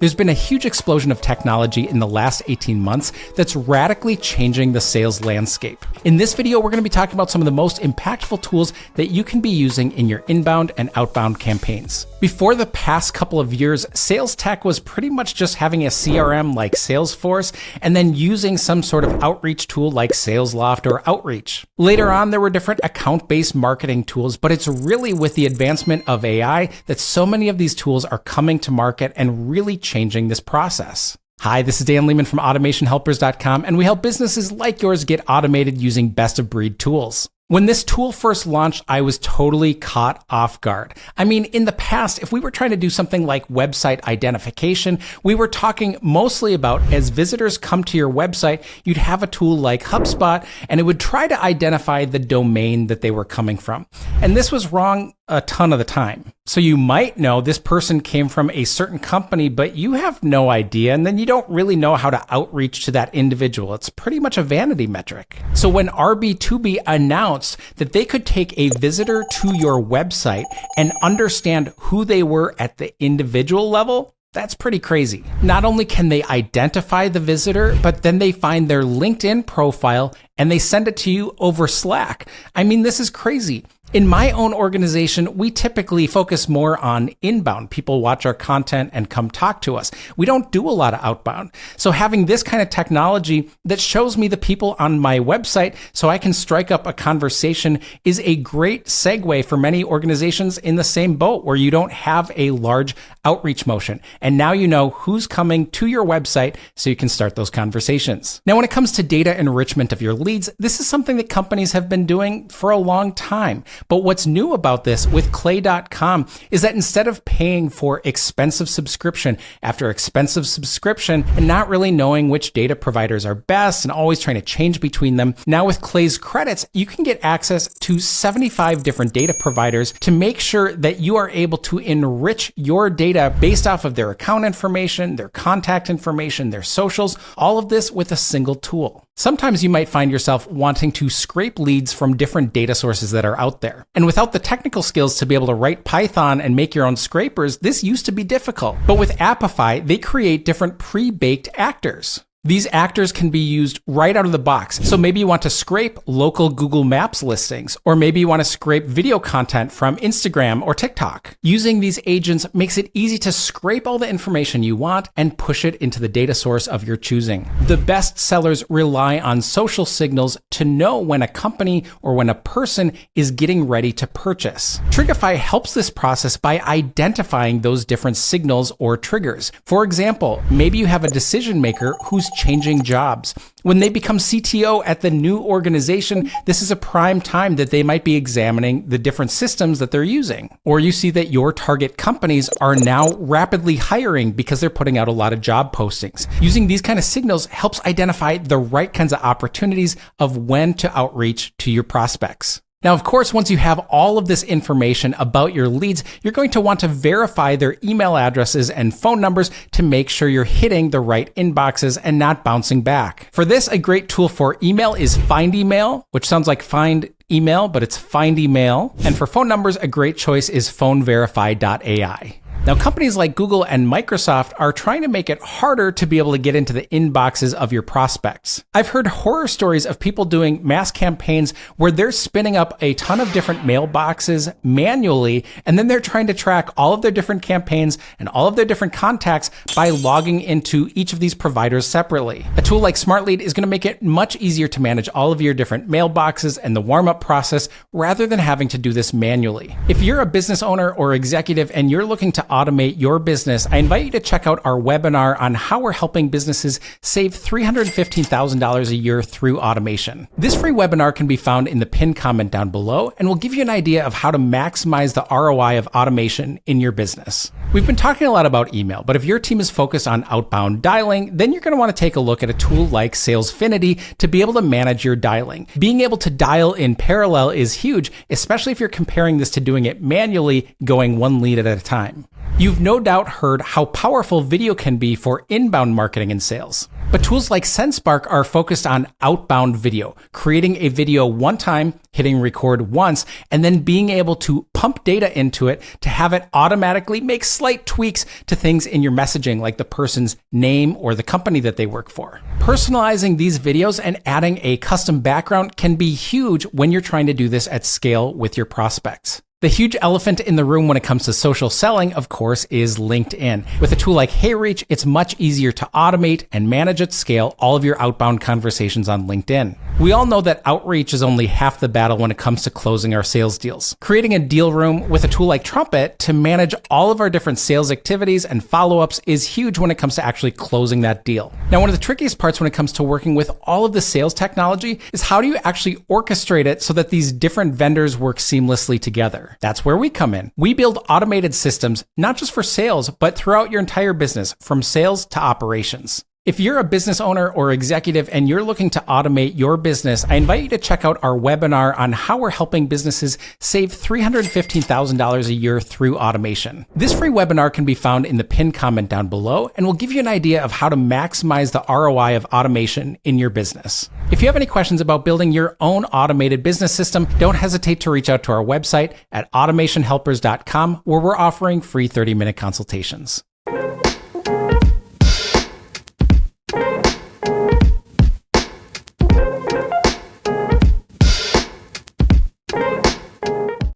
There's been a huge explosion of technology in the last 18 months that's radically changing the sales landscape. In this video, we're going to be talking about some of the most impactful tools that you can be using in your inbound and outbound campaigns. Before the past couple of years, sales tech was pretty much just having a CRM like Salesforce and then using some sort of outreach tool like SalesLoft or Outreach. Later on, there were different account-based marketing tools, but it's really with the advancement of AI that so many of these tools are coming to market and really changing this process. Hi, this is Dan Lehman from automationhelpers.com, and we help businesses like yours get automated using best-of-breed tools. When this tool first launched, I was totally caught off guard. I mean, in the past, if we were trying to do something like website identification, we were talking mostly about as visitors come to your website, you'd have a tool like HubSpot, and it would try to identify the domain that they were coming from. And this was wrong a ton of the time. So you might know this person came from a certain company, but you have no idea, and then you don't really know how to outreach to that individual. It's pretty much a vanity metric. So when RB2B announced that they could take a visitor to your website and understand who they were at the individual level, that's pretty crazy. Not only can they identify the visitor, but then they find their LinkedIn profile and they send it to you over Slack. I mean, this is crazy. In my own organization, we typically focus more on inbound. People watch our content and come talk to us. We don't do a lot of outbound. So having this kind of technology that shows me the people on my website so I can strike up a conversation is a great segue for many organizations in the same boat where you don't have a large outreach motion. And now you know who's coming to your website so you can start those conversations. Now, when it comes to data enrichment of your leads, this is something that companies have been doing for a long time. But what's new about this with Clay.com is that instead of paying for expensive subscription after expensive subscription and not really knowing which data providers are best and always trying to change between them, now with Clay's credits, you can get access to 75 different data providers to make sure that you are able to enrich your data based off of their account information, their contact information, their socials, all of this with a single tool. Sometimes you might find yourself wanting to scrape leads from different data sources that are out there. And without the technical skills to be able to write Python and make your own scrapers, this used to be difficult. But with Appify, they create different pre-baked actors. These actors can be used right out of the box. So maybe you want to scrape local Google Maps listings, or maybe you want to scrape video content from Instagram or TikTok. Using these agents makes it easy to scrape all the information you want and push it into the data source of your choosing. The best sellers rely on social signals to know when a company or when a person is getting ready to purchase. Trigify helps this process by identifying those different signals or triggers. For example, maybe you have a decision maker who's changing jobs. When they become CTO at the new organization, this is a prime time that they might be examining the different systems that they're using. Or you see that your target companies are now rapidly hiring because they're putting out a lot of job postings. Using these kind of signals helps identify the right kinds of opportunities of when to outreach to your prospects. Now, of course, once you have all of this information about your leads, you're going to want to verify their email addresses and phone numbers to make sure you're hitting the right inboxes and not bouncing back. For this, a great tool for email is Find Email, which sounds like Find Email, but it's Find Email. And for phone numbers, a great choice is PhoneVerify.ai. Now, companies like Google and Microsoft are trying to make it harder to be able to get into the inboxes of your prospects. I've heard horror stories of people doing mass campaigns where they're spinning up a ton of different mailboxes manually, and then they're trying to track all of their different campaigns and all of their different contacts by logging into each of these providers separately. A tool like SmartLead is going to make it much easier to manage all of your different mailboxes and the warm-up process rather than having to do this manually. If you're a business owner or executive and you're looking to automate your business, I invite you to check out our webinar on how we're helping businesses save $315,000 a year through automation. This free webinar can be found in the pinned comment down below and will give you an idea of how to maximize the ROI of automation in your business. We've been talking a lot about email, but if your team is focused on outbound dialing, then you're going to want to take a look at a tool like Salesfinity to be able to manage your dialing. Being able to dial in parallel is huge, especially if you're comparing this to doing it manually, going one lead at a time. You've no doubt heard how powerful video can be for inbound marketing and sales. But tools like SendSpark are focused on outbound video, creating a video one time, hitting record once, and then being able to pump data into it to have it automatically make slight tweaks to things in your messaging, like the person's name or the company that they work for. Personalizing these videos and adding a custom background can be huge when you're trying to do this at scale with your prospects. The huge elephant in the room when it comes to social selling, of course, is LinkedIn. With a tool like HeyReach, it's much easier to automate and manage at scale all of your outbound conversations on LinkedIn. We all know that outreach is only half the battle when it comes to closing our sales deals. Creating a deal room with a tool like Trumpet to manage all of our different sales activities and follow-ups is huge when it comes to actually closing that deal. Now, one of the trickiest parts when it comes to working with all of the sales technology is how do you actually orchestrate it so that these different vendors work seamlessly together? That's where we come in. We build automated systems, not just for sales, but throughout your entire business, from sales to operations. If you're a business owner or executive and you're looking to automate your business, I invite you to check out our webinar on how we're helping businesses save $315,000 a year through automation. This free webinar can be found in the pinned comment down below and will give you an idea of how to maximize the ROI of automation in your business. If you have any questions about building your own automated business system, don't hesitate to reach out to our website at automationhelpers.com, where we're offering free 30-minute consultations.